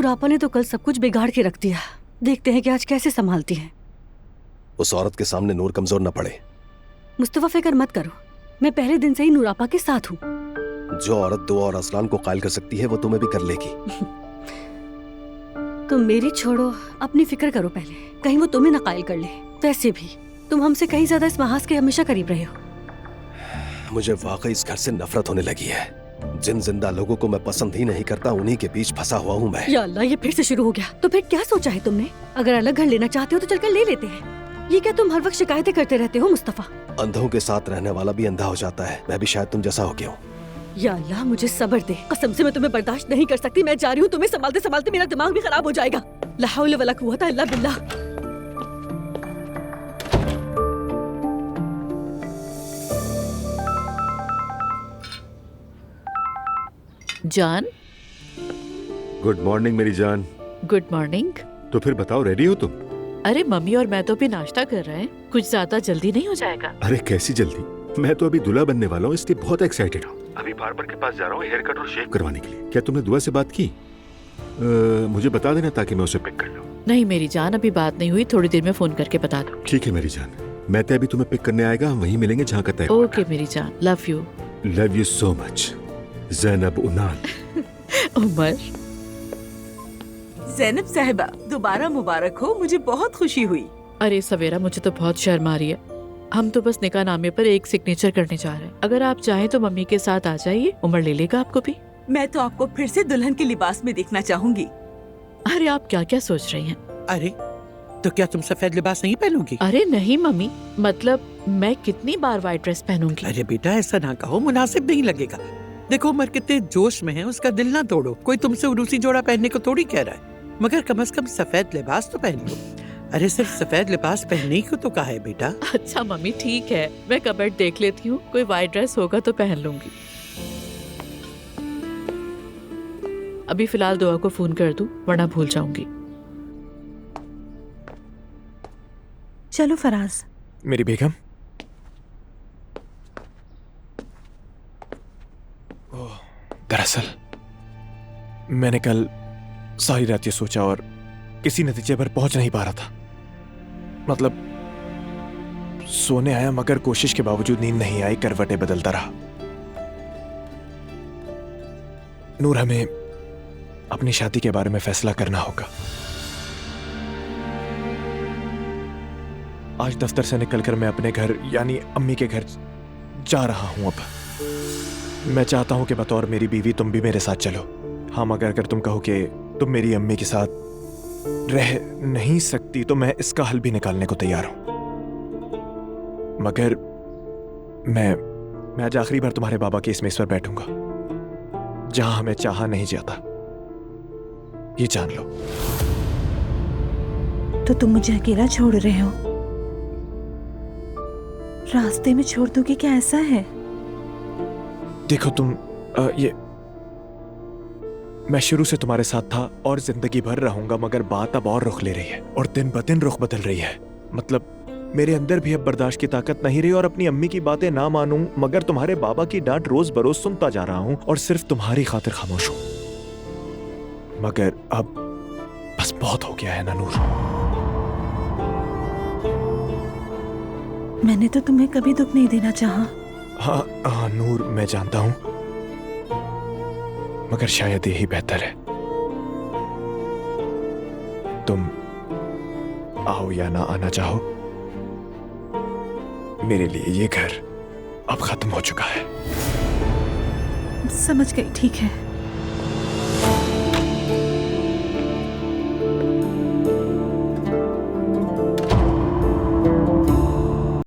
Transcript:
नूर आपा ने तो कल सब कुछ बिगाड़ के रख दिया। देखते हैं कि आज कैसे संभालती हैं। उस औरत के सामने नूर कमजोर न पड़े। मुस्तफा फिक्र मत करो, मैं पहले दिन से ही नूर आपा के साथ हूँ। जो औरत दो और असलान को कायल कर सकती है वो तुम्हें भी कर लेगी। तुम मेरी छोड़ो, अपनी फिक्र करो पहले, कहीं वो तुम्हें न कायल कर ले। वैसे भी तुम हमसे कहीं ज्यादा इस महाज के हमेशा करीब रहे हो। मुझे वाकई इस घर से नफरत होने लगी है। जिन जिंदा लोगों को मैं पसंद ही नहीं करता उन्हीं के बीच फंसा हुआ हूँ मैं। या अल्लाह, ये फिर से शुरू हो गया। तो फिर क्या सोचा है तुमने? अगर अलग घर लेना चाहते हो तो चलकर ले लेते हैं। ये क्या तुम हर वक्त शिकायतें करते रहते हो मुस्तफा? अंधों के साथ रहने वाला भी अंधा हो जाता है। मैं भी शायद तुम जैसा हो गया हूँ। या अल्लाह, मुझे सब्र दे, कसम से मैं तुम्हें बर्दाश्त नहीं कर सकती। मैं जा रही हूँ, तुम्हें संभालते संभालते मेरा दिमाग भी खराब हो जाएगा। ला हौला वला कुव्वता इल्ला बिल्लाह। जान। गुड मॉर्निंग मेरी जान। Good morning. तो फिर बताओ, रेडी हो तुम? अरे मम्मी और मैं तो भी नाश्ता कर रहे हैं, कुछ ज्यादा जल्दी नहीं हो जाएगा? अरे कैसी जल्दी, मैं तो अभी दूल्हा बनने वाला हूँ, इसलिए बहुत एक्साइटेड हूँ। अभी बार्बर के पास जा रहा हूँ हेयर कट और शेव करवाने के लिए। क्या तुमने दुआ से बात की? मुझे बता देना ताकि मैं उसे पिक कर लूँ। नहीं मेरी जान, अभी बात नहीं हुई, थोड़ी देर में फोन करके बता दो। ठीक है मेरी जान, मैं तो अभी तुम्हें पिक करने आएगा, हम वहीं मिलेंगे जहाँ का तय। ओके मेरी जान, love you. Love you so much Zainab उनान। उमर। ज़ैनब साहिबा, दोबारा मुबारक हो, मुझे बहुत खुशी हुई। अरे सवेरा, मुझे तो बहुत शर्म आ रही है। हम तो बस निकाह नामे पर एक सिग्नेचर करने जा रहे हैं। अगर आप चाहें तो मम्मी के साथ आ जाइए, उमर ले लेगा आपको भी। मैं तो आपको फिर से दुल्हन के लिबास में देखना चाहूंगी। अरे आप क्या क्या सोच रही हैं? अरे तो क्या तुम सफेद लिबास नहीं पहनोगी? अरे नहीं मम्मी, मतलब मैं कितनी बार व्हाइट ड्रेस पहनूंगी। अरे बेटा ऐसा ना कहो, मुनासिब नहीं लगेगा। देखो उमर कितने जोश में है, उसका दिल ना तोड़ो। कोई तुमसे उरूसी जोड़ा पहनने को थोड़ी कह रहा है, मगर कम से कम सफेद लिबास तो पहन लो। अरे सिर्फ सफेद लिबास पहनने को तो कहा है बेटा। अच्छा मम्मी ठीक है, मैं कबर्ड देख लेती हूँ, कोई व्हाइट ड्रेस होगा तो पहन लूंगी। अभी फिलहाल दुआ को फोन कर दूं, वरना भूल जाऊंगी। चलो फराज। मेरी बेगम। दरअसल मैंने कल सारी रात ये सोचा और किसी नतीजे पर पहुंच नहीं पा रहा था। मतलब सोने आया मगर कोशिश के बावजूद नींद नहीं आई, करवटें बदलता रहा। नूर, हमें अपनी शादी के बारे में फैसला करना होगा। आज दफ्तर से निकलकर मैं अपने घर यानी अम्मी के घर जा रहा हूं। अब मैं चाहता हूं कि बतौर मेरी बीवी तुम भी मेरे साथ चलो। हाँ, मगर अगर तुम कहो कि तुम मेरी अम्मी के साथ रह नहीं सकती तो मैं इसका हल भी निकालने को तैयार हूं। मगर मैं आज आखिरी बार तुम्हारे बाबा के इस मेज पर बैठूंगा जहां हमें चाहा नहीं जाता, ये जान लो। तो तुम मुझे अकेला छोड़ रहे हो? रास्ते में छोड़ दोगे क्या? ऐसा है? देखो तुम ये मैं शुरू से तुम्हारे साथ था और जिंदगी भर रहूंगा, मगर बात अब और रुख ले रही है और दिन ब दिन रुख बदल रही है। मतलब मेरे अंदर भी अब बर्दाश्त की ताकत नहीं रही और अपनी अम्मी की बातें ना मानूं मगर तुम्हारे बाबा की डांट रोज बरोज सुनता जा रहा हूं और सिर्फ तुम्हारी खातिर खामोश हूं। मगर अब बस बहुत हो गया है ना नूर। मैंने तो तुम्हें कभी दुख नहीं देना चाहा। हाँ नूर, मैं जानता हूं, मगर शायद यही बेहतर है। तुम आओ या ना आना चाहो, मेरे लिए ये घर अब खत्म हो चुका है। समझ गई, ठीक है।